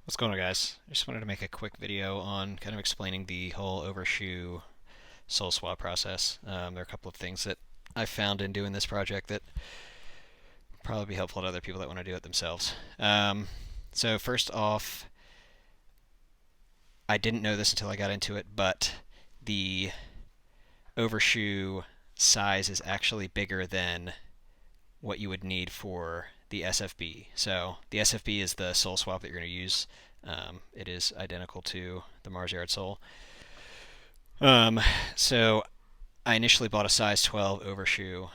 What's going on, guys? I just wanted to make a quick video on kind of explaining the whole Overshoe sole swap process. There are a couple of things that I found in doing this project that probably be helpful to other people that want to do it themselves. So first off, I didn't know this until I got into it, but the Overshoe size is actually bigger than what you would need for the SFB. So the SFB is the sole swap that you're going to use. It is identical to the Mars Yard sole. Um, so I initially bought a size 12 Overshoe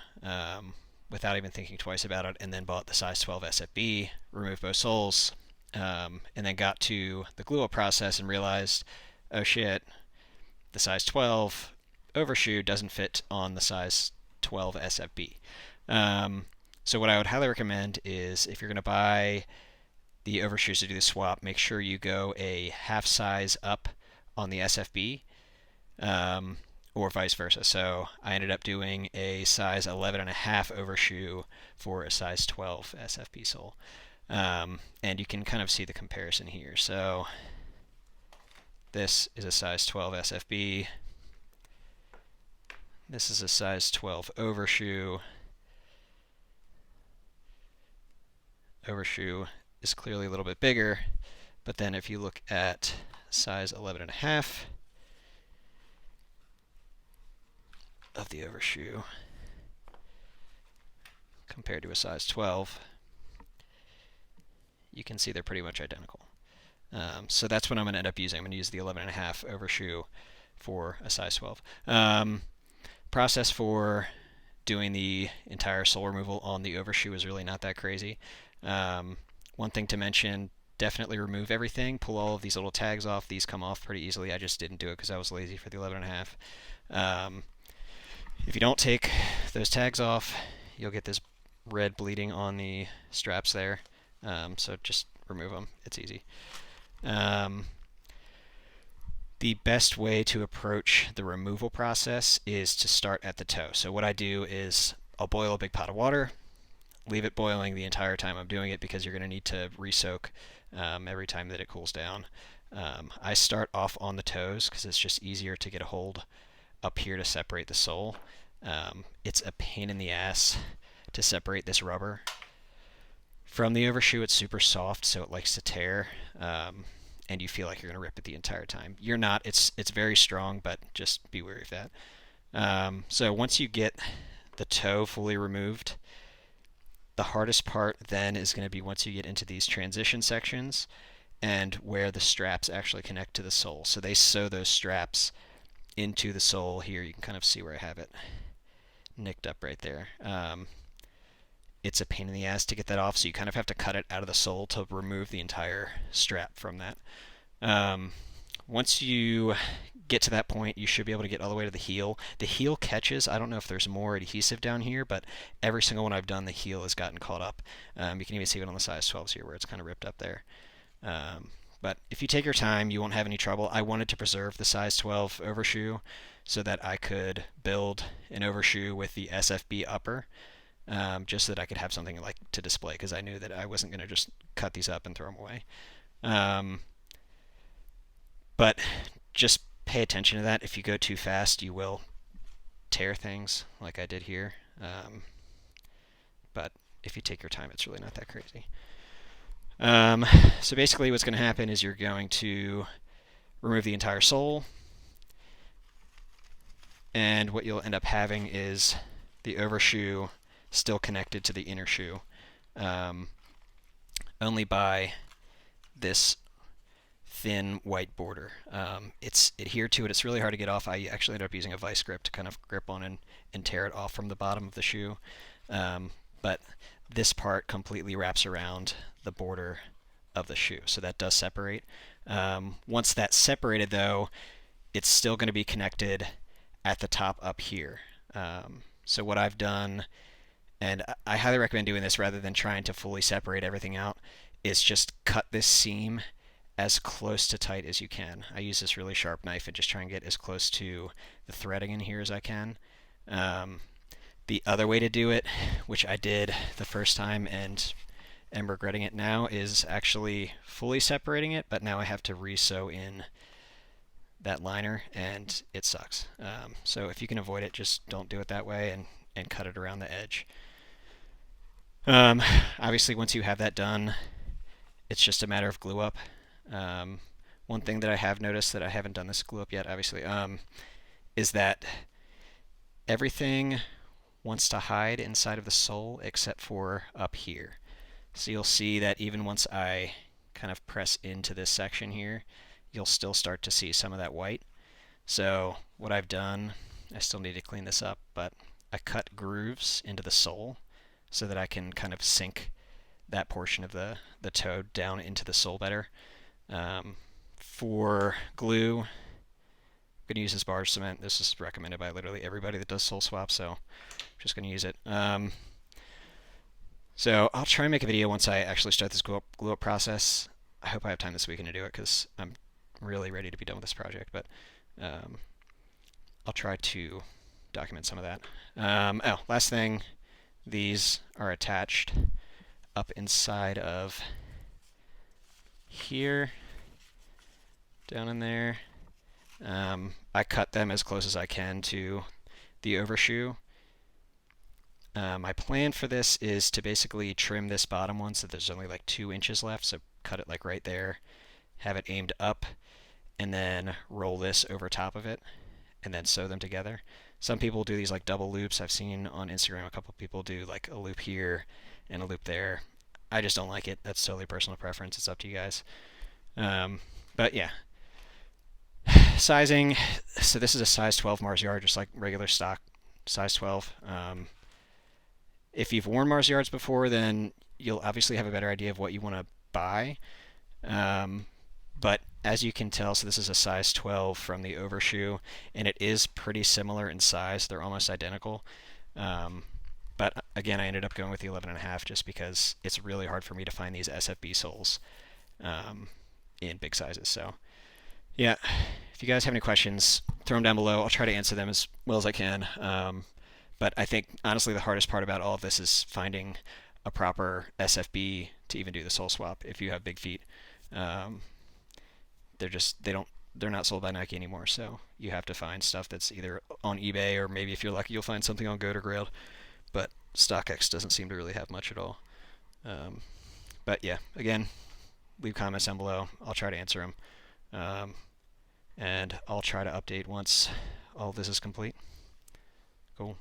without even thinking twice about it, and then bought the size 12 SFB, removed both soles, and then got to the glue up process and realized, oh shit, the size 12 Overshoe doesn't fit on the size 12 SFB. So what I would highly recommend is if you're going to buy the Overshoes to do the swap, make sure you go a half size up on the SFB, or vice versa. So I ended up doing a size 11 and a half Overshoe for a size 12 SFB sole. And you can kind of see the comparison here. So this is a size 12 SFB. This is a size 12 Overshoe. Overshoe is clearly a little bit bigger, but then if you look at size 11 and a half of the Overshoe compared to a size 12, you can see they're pretty much identical. So that's what I'm going to end up using. I'm going to use the 11 and a half Overshoe for a size 12. Process for doing the entire sole removal on the Overshoe is really not that crazy. One thing to mention, definitely remove everything. Pull all of these little tags off. These come off pretty easily. I just didn't do it because I was lazy for the 11 and a half. If you don't take those tags off, you'll get this red bleeding on the straps there. So just remove them. It's easy. The best way to approach the removal process is to start at the toe. So what I do is I'll boil a big pot of water, leave it boiling the entire time I'm doing it because you're going to need to re-soak every time that it cools down. I start off on the toes because it's just easier to get a hold up here to separate the sole. It's a pain in the ass to separate this rubber from the Overshoe. It's super soft, so it likes to tear, and you feel like you're going to rip it the entire time. You're not. It's very strong, but just be wary of that. So once you get the toe fully removed, the hardest part then is going to be once you get into these transition sections and where the straps actually connect to the sole. So they sew those straps into the sole here. You can kind of see where I have it nicked up right there. It's a pain in the ass to get that off, so you kind of have to cut it out of the sole to remove the entire strap from that. Once you get to that point, you should be able to get all the way to the heel. The heel catches. I don't know if there's more adhesive down here, but every single one I've done, the heel has gotten caught up. You can even see it on the size 12s here where it's kind of ripped up there. But if you take your time, you won't have any trouble. I wanted to preserve the size 12 Overshoe so that I could build an Overshoe with the SFB upper, just so that I could have something like to display, because I knew that I wasn't going to just cut these up and throw them away. But just pay attention to that. If you go too fast, you will tear things like I did here. But if you take your time, it's really not that crazy. So basically what's going to happen is you're going to remove the entire sole, and what you'll end up having is the Overshoe still connected to the inner shoe, only by this thin white border. It's adhered to it. It's really hard to get off. I actually ended up using a vice grip to kind of grip on and tear it off from the bottom of the shoe. But this part completely wraps around the border of the shoe, so that does separate. Once that's separated, though, it's still going to be connected at the top up here. So what I've done, and I highly recommend doing this rather than trying to fully separate everything out, is just cut this seam as close to tight as you can. I use this really sharp knife and just try and get as close to the threading in here as I can. The other way to do it, which I did the first time and am regretting it now is actually fully separating it, but now I have to re-sew in that liner, and it sucks. So if you can avoid it, just don't do it that way, and cut it around the edge. Obviously, once you have that done, it's just a matter of glue up. One thing that I have noticed that I haven't done this glue up yet, obviously, is that everything wants to hide inside of the sole except for up here. So you'll see that even once I kind of press into this section here, you'll still start to see some of that white. So what I've done, I still need to clean this up, but I cut grooves into the sole so that I can kind of sink that portion of the toe down into the sole better. For glue, I'm going to use this barge cement. This is recommended by literally everybody that does sole swaps, so I'm just going to use it. So I'll try and make a video once I actually start this glue up process. I hope I have time this weekend to do it because I'm really ready to be done with this project, but I'll try to document some of that. Oh, last thing, these are attached up inside of here, down in there. I cut them as close as I can to the overshoe. My plan for this is to basically trim this bottom one so there's only like 2 inches left, so cut it like right there, have it aimed up, and then roll this over top of it, and then sew them together. Some people do these like double loops. I've seen on Instagram a couple people do like a loop here and a loop there. I just don't like it. That's totally personal preference. It's up to you guys. But yeah. Sizing, so this is a size 12 Mars yard, just like regular stock size 12. If you've worn Mars yards before, then you'll obviously have a better idea of what you want to buy. But as you can tell, so this is a size 12 from the Overshoe, and it is pretty similar in size. They're almost identical. But again, I ended up going with the 11.5 just because it's really hard for me to find these SFB soles in big sizes. So yeah, if you guys have any questions, throw them down below. I'll try to answer them as well as I can. But I think, honestly, the hardest part about all of this is finding a proper SFB to even do the sole swap if you have big feet. They're not sold by Nike anymore, so you have to find stuff that's either on eBay or maybe if you're lucky you'll find something on Goat or Grailed. But StockX doesn't seem to really have much at all. But yeah, again, leave comments down below. I'll try to answer them. And I'll try to update once all this is complete. Cool.